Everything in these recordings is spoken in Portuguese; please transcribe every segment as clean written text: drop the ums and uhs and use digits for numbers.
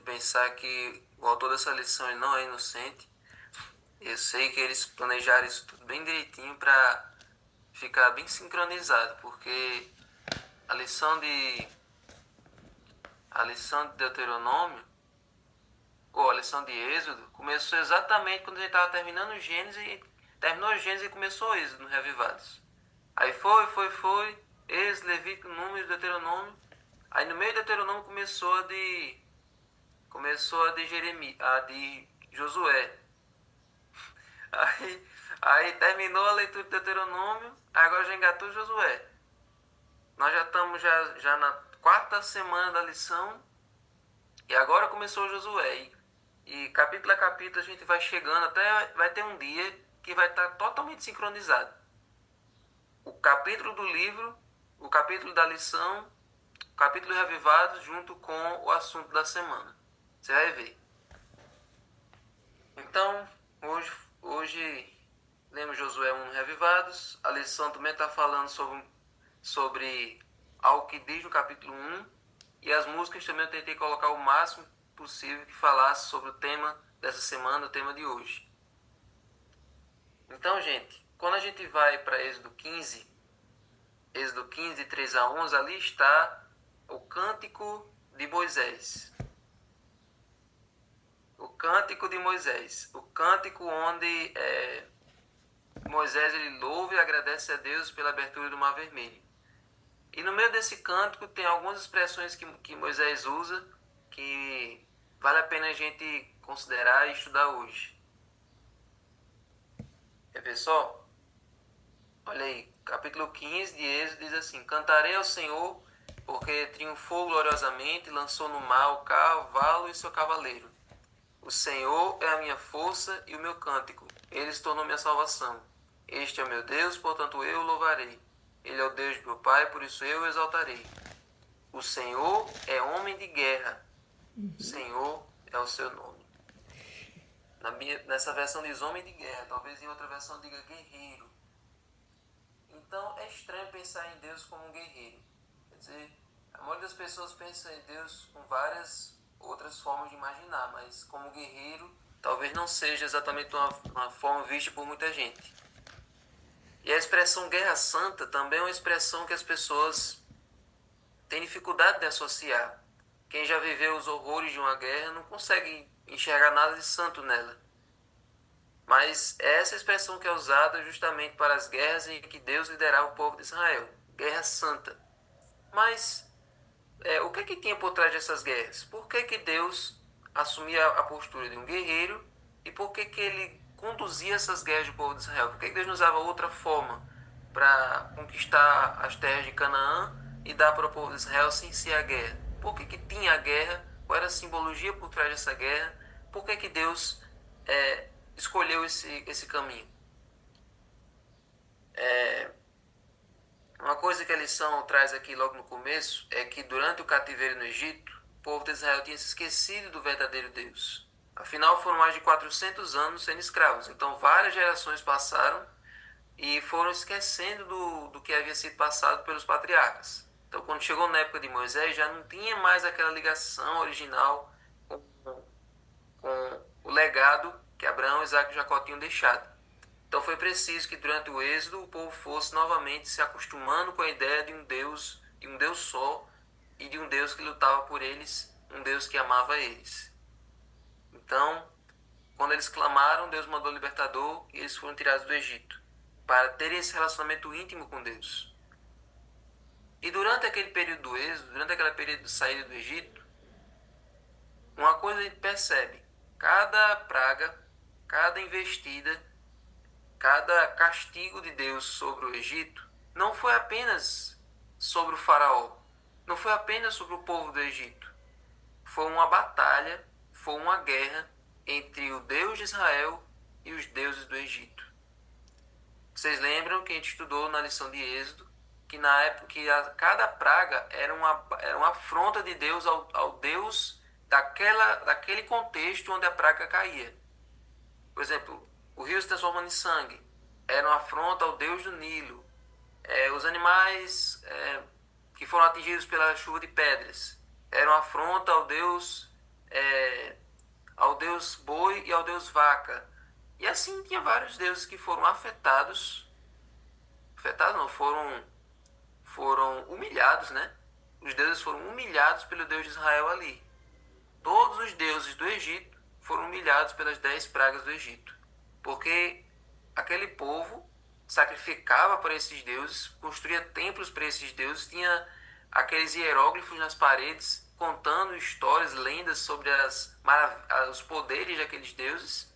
pensar que o autor dessa lição ele não é inocente. Eu sei que eles planejaram isso tudo bem direitinho para ficar bem sincronizado, porque a lição de a lição de Deuteronômio, ou a lição de Êxodo, começou exatamente quando a gente estava terminando o Gênesis, e terminou o Gênesis e começou o Êxodo no Reavivados. Aí foi, Êxodo, Levítico, Números, Deuteronômio. Aí no meio do Deuteronômio começou a de Jeremias, a de Josué. Aí, aí terminou a leitura do Deuteronômio, agora já engatou Josué. Nós já estamos já na quarta semana da lição e agora começou Josué. E capítulo a capítulo a gente vai chegando até vai ter um dia que vai estar totalmente sincronizado. O capítulo do livro, o capítulo da lição, o capítulo reavivado junto com o assunto da semana. Você vai ver. Então, hoje lemos Josué 1 Reavivados. A lição também está falando sobre algo que diz no capítulo 1. E as músicas também eu tentei colocar o máximo possível que falasse sobre o tema dessa semana, o tema de hoje. Então, gente, quando a gente vai para Êxodo 15, de 3 a 11, ali está o Cântico de Moisés. O Cântico de Moisés. O cântico onde Moisés ele louva e agradece a Deus pela abertura do Mar Vermelho. E no meio desse cântico tem algumas expressões que Moisés usa que vale a pena a gente considerar e estudar hoje. Quer ver só? Olha aí, capítulo 15 de Êxodo diz assim: Cantarei ao Senhor, porque triunfou gloriosamente, lançou no mar o cavalo e seu cavaleiro. O Senhor é a minha força e o meu cântico, ele se tornou minha salvação. Este é o meu Deus, portanto eu o louvarei. Ele é o Deus de meu Pai, por isso eu o exaltarei. O Senhor é homem de guerra. O Senhor é o seu nome. Nessa versão diz homem de guerra, talvez em outra versão diga guerreiro. Então é estranho pensar em Deus como um guerreiro. Quer dizer, a maioria das pessoas pensa em Deus com várias outras formas de imaginar, mas como guerreiro talvez não seja exatamente uma forma vista por muita gente. E a expressão guerra santa também é uma expressão que as pessoas têm dificuldade de associar. Quem já viveu os horrores de uma guerra não consegue enxergar nada de santo nela. Mas é essa expressão que é usada justamente para as guerras em que Deus liderava o povo de Israel. Guerra santa. Mas o que é que tinha por trás dessas guerras? Por que que Deus assumia a postura de um guerreiro e por que que ele conduzia essas guerras do povo de Israel? Por que que Deus não usava outra forma para conquistar as terras de Canaã e dar para o povo de Israel sem ser a guerra? Por que que tinha a guerra? Qual era a simbologia por trás dessa guerra? Por que que Deus escolheu esse caminho? Uma coisa que a lição traz aqui logo no começo é que durante o cativeiro no Egito, o povo de Israel tinha se esquecido do verdadeiro Deus. Afinal, foram mais de 400 anos sendo escravos. Então, várias gerações passaram e foram esquecendo do que havia sido passado pelos patriarcas. Então, quando chegou na época de Moisés, já não tinha mais aquela ligação original com o legado que Abraão, Isaac e Jacó tinham deixado. Então foi preciso que durante o êxodo o povo fosse novamente se acostumando com a ideia de um Deus só e de um Deus que lutava por eles, um Deus que amava eles. Então, quando eles clamaram, Deus mandou o libertador e eles foram tirados do Egito para terem esse relacionamento íntimo com Deus. E durante aquele período do êxodo, durante aquele período de saída do Egito, uma coisa a gente percebe: cada praga, cada investida, cada castigo de Deus sobre o Egito não foi apenas sobre o faraó, não foi apenas sobre o povo do Egito. Foi uma batalha, foi uma guerra entre o Deus de Israel e os deuses do Egito. Vocês lembram que a gente estudou na lição de Êxodo que na época que cada praga era uma afronta de Deus ao Deus daquele contexto onde a praga caía. Por exemplo, o rio se transformando em sangue era uma afronta ao Deus do Nilo. Os animais que foram atingidos pela chuva de pedras eram uma afronta ao Deus ao deus boi e ao deus vaca. E assim tinha vários deuses que foram afetados não, foram humilhados, né? Os deuses foram humilhados pelo Deus de Israel ali. Todos os deuses do Egito foram humilhados pelas 10 pragas do Egito. Porque aquele povo sacrificava para esses deuses, construía templos para esses deuses, tinha aqueles hieróglifos nas paredes contando histórias, lendas sobre os poderes daqueles deuses.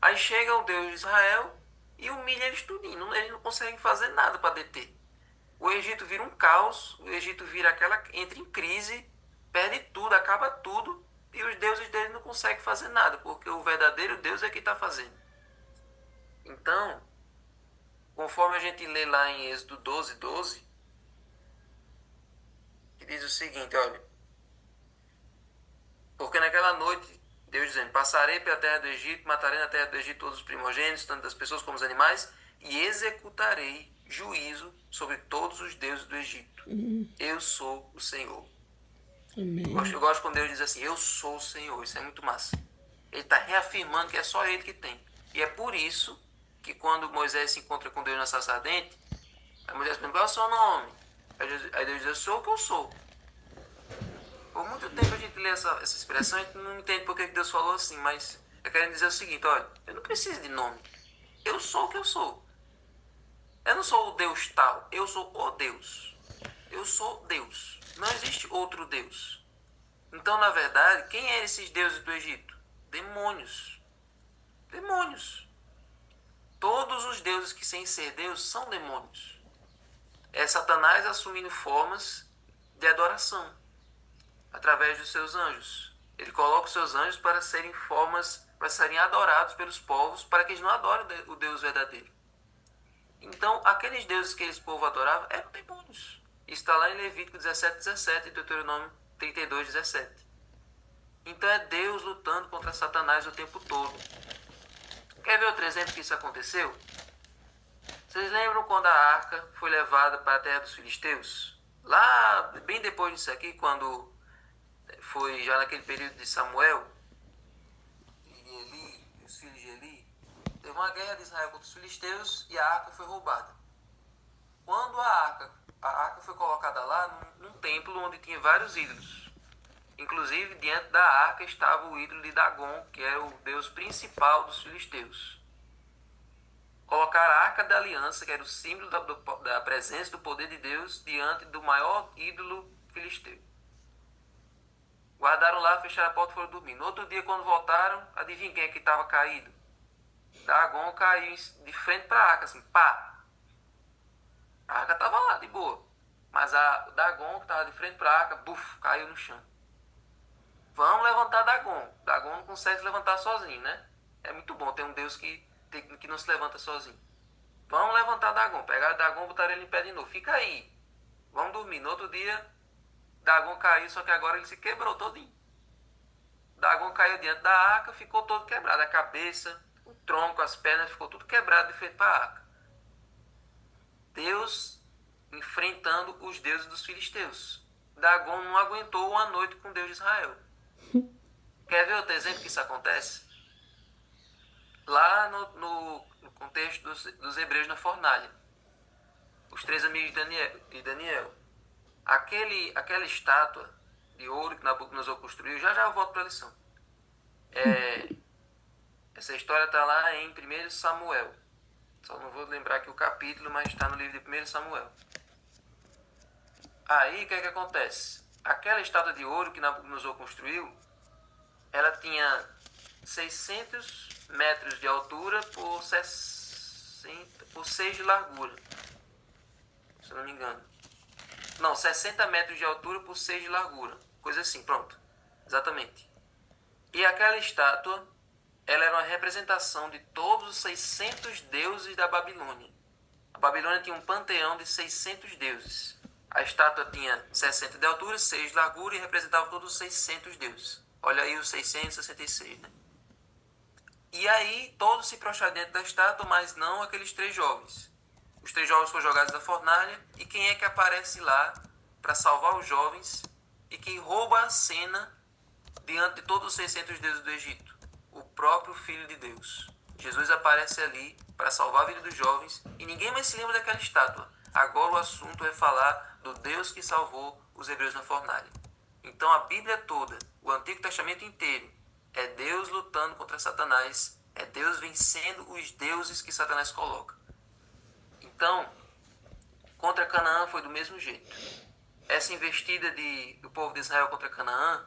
Aí chega o Deus de Israel e humilha eles tudinho. Eles não conseguem fazer nada para deter. O Egito vira um caos, o Egito entra em crise, perde tudo, acaba tudo, e os deuses dele não conseguem fazer nada, porque o verdadeiro Deus é que está fazendo. Então, conforme a gente lê lá em Êxodo 12, que diz o seguinte, olha, porque naquela noite, Deus dizendo, passarei pela terra do Egito, matarei na terra do Egito todos os primogênitos, tanto das pessoas como dos animais, e executarei juízo sobre todos os deuses do Egito. Eu sou o Senhor. Eu gosto quando Deus diz assim, eu sou o Senhor. Isso é muito massa. Ele está reafirmando que é só ele que tem. E é por isso que quando Moisés se encontra com Deus na sarça ardente, aí Moisés pergunta, qual é o seu nome? Aí Deus diz, eu sou o que eu sou. Por muito tempo a gente lê essa expressão e a gente não entende por que Deus falou assim, mas eu quero dizer o seguinte, olha, eu não preciso de nome. Eu sou o que eu sou. Eu não sou o Deus tal, eu sou o Deus. Eu sou Deus. Não existe outro Deus. Então, na verdade, quem eram esses deuses do Egito? Demônios. Demônios. Todos os deuses que sem ser Deus são demônios. É Satanás assumindo formas de adoração através dos seus anjos. Ele coloca os seus anjos para serem adorados pelos povos, para que eles não adorem o Deus verdadeiro. Então, aqueles deuses que esse povo adorava eram demônios. Isso está lá em Levítico 17:17 e Deuteronômio 32:17. Então é Deus lutando contra Satanás o tempo todo. Quer ver outro exemplo que isso aconteceu? Vocês lembram quando a arca foi levada para a terra dos filisteus? Lá, bem depois disso aqui, quando foi já naquele período de Samuel, e Eli, os filhos de Eli, teve uma guerra de Israel contra os filisteus e a arca foi roubada. Quando a arca foi colocada lá num templo onde tinha vários ídolos. Inclusive, diante da arca estava o ídolo de Dagon, que era o deus principal dos filisteus. Colocaram a arca da aliança, que era o símbolo da presença do poder de Deus, diante do maior ídolo filisteu. Guardaram lá, fecharam a porta e foram dormir. No outro dia, quando voltaram, adivinha quem é que estava caído? Dagon caiu de frente para a arca, assim, pá! A arca estava lá, de boa. Mas o Dagon, que estava de frente para a arca, buf, caiu no chão. Vamos levantar Dagon. Dagon não consegue se levantar sozinho, né? É muito bom ter um Deus que não se levanta sozinho. Vamos levantar Dagon. Pegaram Dagon e botaram ele em pé de novo. Fica aí. Vamos dormir. No outro dia, Dagon caiu, só que agora ele se quebrou todinho. Dagon caiu diante da arca, ficou todo quebrado. A cabeça, o tronco, as pernas, ficou tudo quebrado de frente para a arca. Deus enfrentando os deuses dos filisteus. Dagon não aguentou uma noite com Deus de Israel. Quer ver outro exemplo que isso acontece? Lá no contexto dos hebreus na fornalha. Os 3 amigos de Daniel. Aquela estátua de ouro que Nabucodonosor construiu, já eu volto para a lição. Essa história está lá em 1 Samuel. Só não vou lembrar aqui o capítulo, mas está no livro de 1 Samuel. Aí, o que acontece? Aquela estátua de ouro que Nabucodonosor construiu, ela tinha 600 metros de altura por 6 de largura. Se eu não me engano. Não, 60 metros de altura por 6 de largura. Coisa assim, pronto. Exatamente. E aquela estátua, ela era uma representação de todos os 600 deuses da Babilônia. A Babilônia tinha um panteão de 600 deuses. A estátua tinha 60 de altura, 6 de largura e representava todos os 600 deuses. Olha aí os 666, né? E aí todos se prostraram dentro da estátua, mas não aqueles 3 jovens. Os 3 jovens foram jogados na fornalha e quem é que aparece lá para salvar os jovens e que rouba a cena diante de todos os 600 deuses do Egito? O próprio Filho de Deus. Jesus aparece ali para salvar a vida dos jovens e ninguém mais se lembra daquela estátua. Agora o assunto é falar do Deus que salvou os hebreus na fornalha. Então a Bíblia toda, o Antigo Testamento inteiro, é Deus lutando contra Satanás, é Deus vencendo os deuses que Satanás coloca. Então, contra Canaã foi do mesmo jeito. Essa investida do povo de Israel contra Canaã,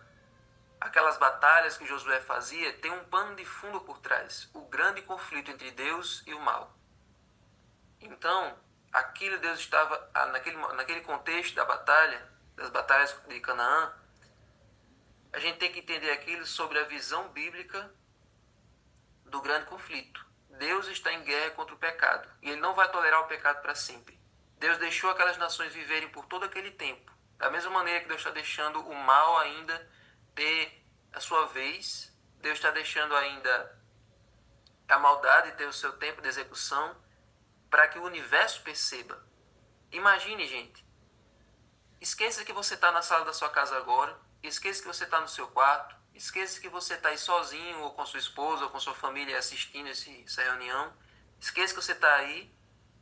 aquelas batalhas que Josué fazia, tem um pano de fundo por trás. O grande conflito entre Deus e o mal. Então, aquilo Deus estava, naquele contexto da batalha, das batalhas de Canaã, a gente tem que entender aquilo sobre a visão bíblica do grande conflito. Deus está em guerra contra o pecado e Ele não vai tolerar o pecado para sempre. Deus deixou aquelas nações viverem por todo aquele tempo. Da mesma maneira que Deus está deixando o mal ainda ter a sua vez, Deus está deixando ainda a maldade ter o seu tempo de execução para que o universo perceba. Imagine, gente, esqueça que você está na sala da sua casa agora, esqueça que você está no seu quarto, esqueça que você está aí sozinho ou com sua esposa ou com sua família assistindo essa reunião. Esqueça que você está aí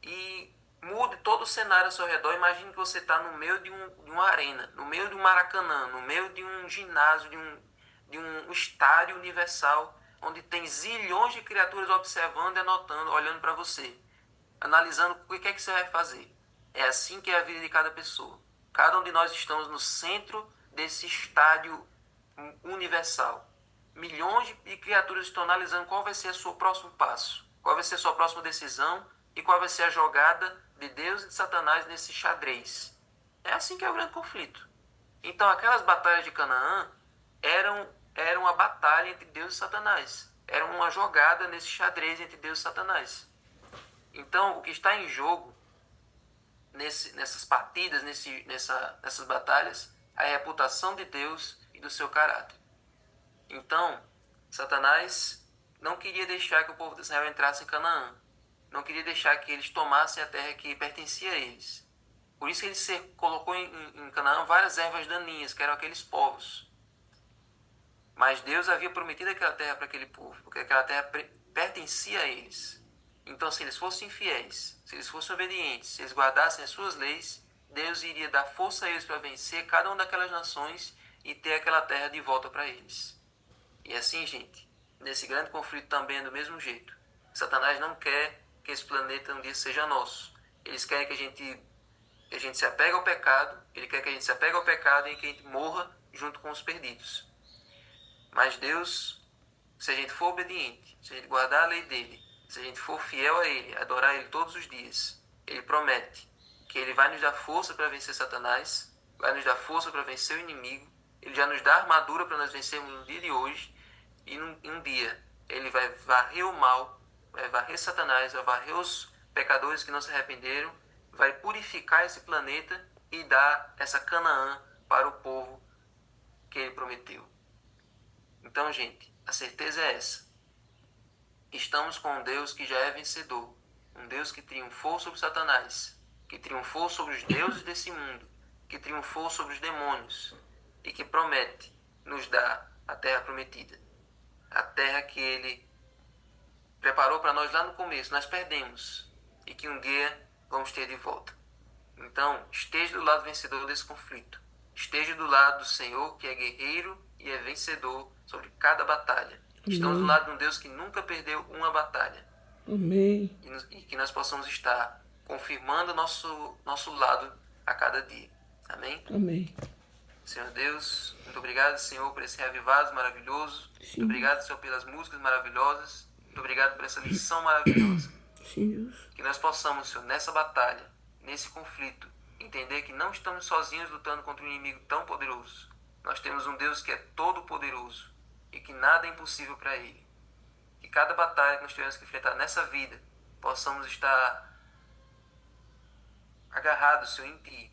e mude todo o cenário ao seu redor. Imagine que você está no meio de uma arena, no meio de um Maracanã, no meio de um ginásio, de um estádio universal, onde tem zilhões de criaturas observando e anotando, olhando para você, analisando o que é que você vai fazer. É assim que é a vida de cada pessoa. Cada um de nós estamos no centro desse estádio universal. Milhões de criaturas estão analisando qual vai ser o seu próximo passo, qual vai ser a sua próxima decisão e qual vai ser a jogada de Deus e de Satanás nesse xadrez. É assim que é o grande conflito. Então aquelas batalhas de Canaã eram uma batalha entre Deus e Satanás. Era uma jogada nesse xadrez entre Deus e Satanás. Então o que está em jogo nessas partidas, nessas batalhas, a reputação de Deus e do seu caráter. Então, Satanás não queria deixar que o povo de Israel entrasse em Canaã. Não queria deixar que eles tomassem a terra que pertencia a eles. Por isso que ele colocou em Canaã várias ervas daninhas, que eram aqueles povos. Mas Deus havia prometido aquela terra para aquele povo, porque aquela terra pertencia a eles. Então, se eles fossem fiéis, se eles fossem obedientes, se eles guardassem as suas leis, Deus iria dar força a eles para vencer cada uma daquelas nações e ter aquela terra de volta para eles. E assim, gente, nesse grande conflito também é do mesmo jeito. Satanás não quer que esse planeta um dia seja nosso. Eles querem que a gente se apegue ao pecado, ele quer que a gente se apegue ao pecado e que a gente morra junto com os perdidos. Mas Deus, se a gente for obediente, se a gente guardar a lei dele, se a gente for fiel a ele, adorar ele todos os dias, ele promete que ele vai nos dar força para vencer Satanás, vai nos dar força para vencer o inimigo, ele já nos dá armadura para nós vencermos no dia de hoje, e um dia ele vai varrer o mal, vai varrer Satanás, vai varrer os pecadores que não se arrependeram, vai purificar esse planeta e dar essa Canaã para o povo que ele prometeu. Então, gente, a certeza é essa. Estamos com um Deus que já é vencedor, um Deus que triunfou sobre Satanás, que triunfou sobre os deuses desse mundo, que triunfou sobre os demônios e que promete nos dar a terra prometida, a terra que ele preparou para nós lá no começo, nós perdemos e que um dia vamos ter de volta. Então, esteja do lado vencedor desse conflito, esteja do lado do Senhor que é guerreiro e é vencedor sobre cada batalha. Amém. Estamos do lado de um Deus que nunca perdeu uma batalha. Amém. E que nós possamos estar confirmando nosso lado a cada dia. Amém? Amém. Senhor Deus, muito obrigado, Senhor, por esse reavivado maravilhoso. Sim. Muito obrigado, Senhor, pelas músicas maravilhosas. Muito obrigado por essa lição maravilhosa. Sim, Deus. Que nós possamos, Senhor, nessa batalha, nesse conflito, entender que não estamos sozinhos lutando contra um inimigo tão poderoso. Nós temos um Deus que é todo poderoso e que nada é impossível para ele. Que cada batalha que nós tivermos que enfrentar nessa vida, possamos estar agarrados, Senhor, em Ti.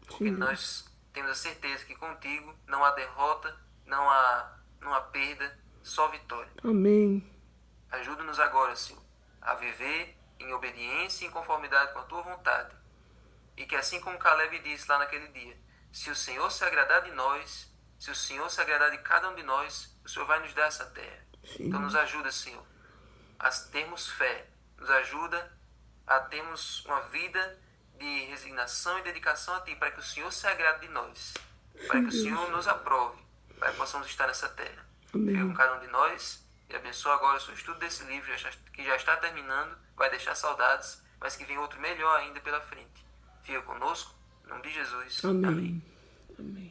Porque nós temos a certeza que contigo não há derrota, não há perda, só vitória. Amém. Ajuda-nos agora, Senhor, a viver em obediência e em conformidade com a Tua vontade. E que assim como Caleb disse lá naquele dia, se o Senhor se agradar de nós, Se o Senhor se agradar de cada um de nós, o Senhor vai nos dar essa terra. Sim. Então nos ajuda, Senhor, a termos fé. Nos ajuda a termos uma vida de resignação e dedicação a Ti, para que o Senhor se agrade de nós, para que o Senhor nos aprove, para que possamos estar nessa terra. Amém. Fica com cada um de nós e abençoa agora o seu estudo desse livro, que já está terminando, vai deixar saudades, mas que vem outro melhor ainda pela frente. Fica conosco, em nome de Jesus. Amém. Amém.